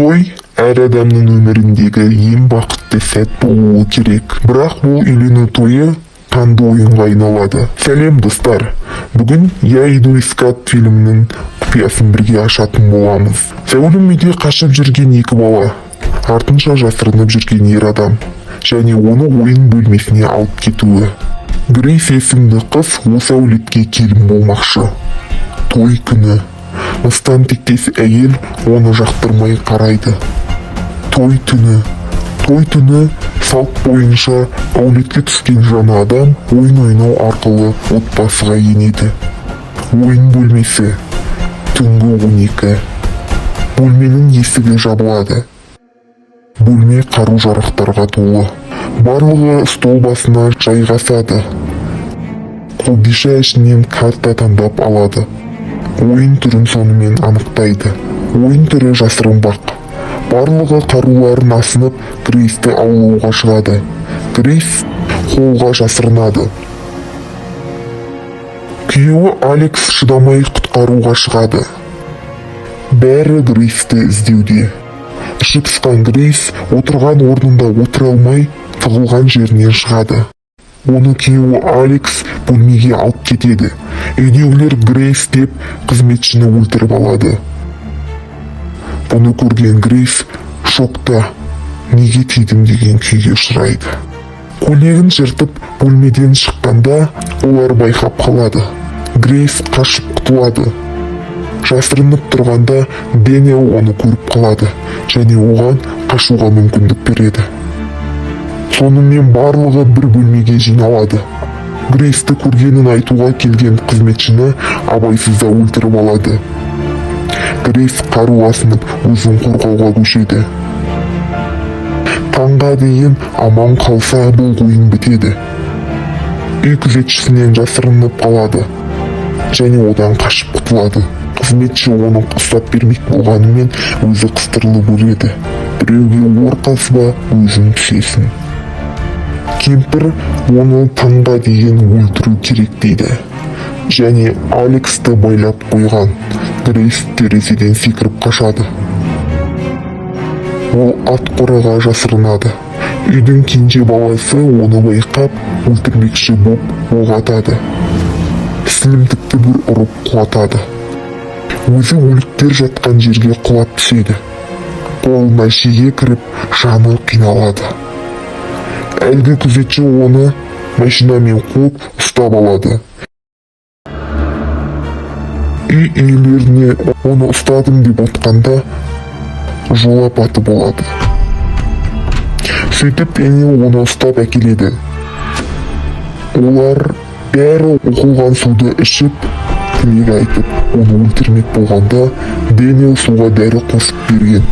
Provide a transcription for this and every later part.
Той әр адамның өміріндегі ең бақытты сәт болуы керек. Бірақ бұл үйлену тойы қанды ойынға айналады. Сәлем достар! Бүгін «Я иду искать» фильмінің құпиясын бірге ашатын боламыз. Зәулім үйде қашып жүрген екі бала, артынша жасырынып жүрген ер адам, және оны ойын бөлмесіне алып кетуі. Грейс есімді қыз осы әулетке келін болмақшы. Той күні. Мыстан тектес әйел оны жақтырмай қарайды. Той түні салт бойынша әулетке түскен жаңа адам ойын ойнау арқылы отбасыға енеді. Ойын бөлмесі. Түнгі 12. Бөлменің есігі жабылады. Бөлме қару-жарақтарға толы. Барлығы стол басына жайғасады. Қобдиша ішінен карта таңдап алады. Ойын түрін сонымен анықтайды. Ойын түрі жасырынбақ. Барлығы қаруларын асынып, Грейсті аулауға шығады. Грейс холға жасырынады. Күйеуі Алекс шыдамай құтқаруға шығады. Бәрі Грейсті іздеуде. Іші пысқан Грейс отырған орнында отыра алмай, тығылған жерінен шығады. Оны күйеуі Алекс бөлмеге алып кетеді. Үйдегілер Грейс деп қызметшіні өлтіріп алады. Бұны көрген Грейс шокта, неге тидім деген күйге ұшырайды. Көйлегін жыртып бөлмеден шыққанда олар байқап қалады. Грейс қашып құтылады. Жасырынып тұрғанда Дэниел оны көріп қалады және оған қашуға мүмкіндік береді. Сонымен барлығы бір бөлмеге жиналады. Грейсті көргенін айтуға келген қызметшіні абайсызда өлтіріп алады. Грейс қару асынып өзін қорғауға көшеді. Таңға дейін аман қалса бұл ойын бітеді. Үй күзетшісінен жасырынып қалады және одан қашып құтылады. Қызметші оны ұстап бермек болғанымен өзі қыстырылып өледі. Біреуге ор қазба өзің түсесің. Кемпір оны таңға дейін өлтіру керек дейді. Және Алексті байлап қойған. Грейс терезеден секіріп қашады. Ол ат қораға жасырынады. Үйдің кенже баласы оны байқап өлтірмекші боп оқ атады. Сілімтікті бір ұрып құлатады. Өзі өліктер жатқан жерге құлап түседі. Қолына шеге кіріп, жаны қиналады. Әлгі күзетші оны машинамен қуып ұстап алады. Үй иелеріне оны ұстадым деп отқанда жол апаты болады. Сөйтіп Дэниел оны ұстап әкеледі. Олар бәрі оқылған суды ішіп, тілек айтып, оны өлтірмек болғанда Дэниел суға дәрі қосып берген.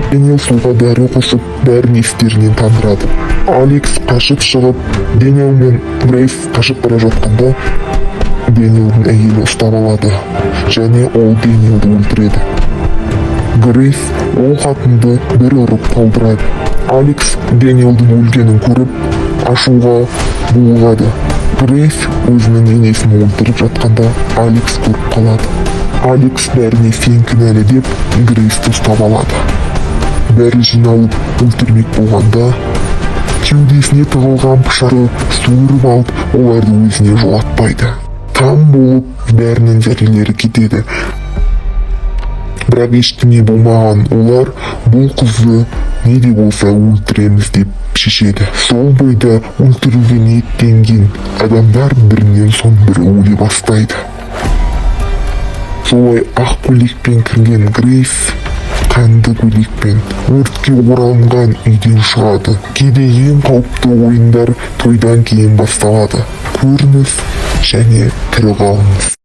Дэниел суға дәрі қосып, бәрін естерінен тандырады. Алекс қашып шығып, Дэниел мен Грейс қашып бара жатқанда, Дэниелдің әйелі ұстап алады, және ол Дэниелді өлтіреді. Грейс ол қатынды бір ұрып қалдырады. Алекс Дэниелдің өлгенін көріп, ашуға булығады. Грейс өзінің енесін өлтіріп жатқанда, Алекс көріп қалады. Алекс бәріне сен кінәлі деп, Грейсті ұстап алады. Бәрі жиналып өлтірмек болғанда, кеудесіне тығылған пышақты суырып алып, оларды өзіне жолатпайды. Там болып, бәрінің зәрелері кетеді. Бірақ ештеңе болмаған олар бұл қызды не де болса өлтіреміз деп шешеді. Сол бойда өлтіруге ниеттенген адамдар бірінен соң бірі өле бастайды. Солай ақ көйлекпен кірген Грейс қанды көйлекпен өртке оранған үйден шығады. Кейде ең қауіпті ойындар тойдан кейін басталады. Көріңіз және тірі қалыңыз.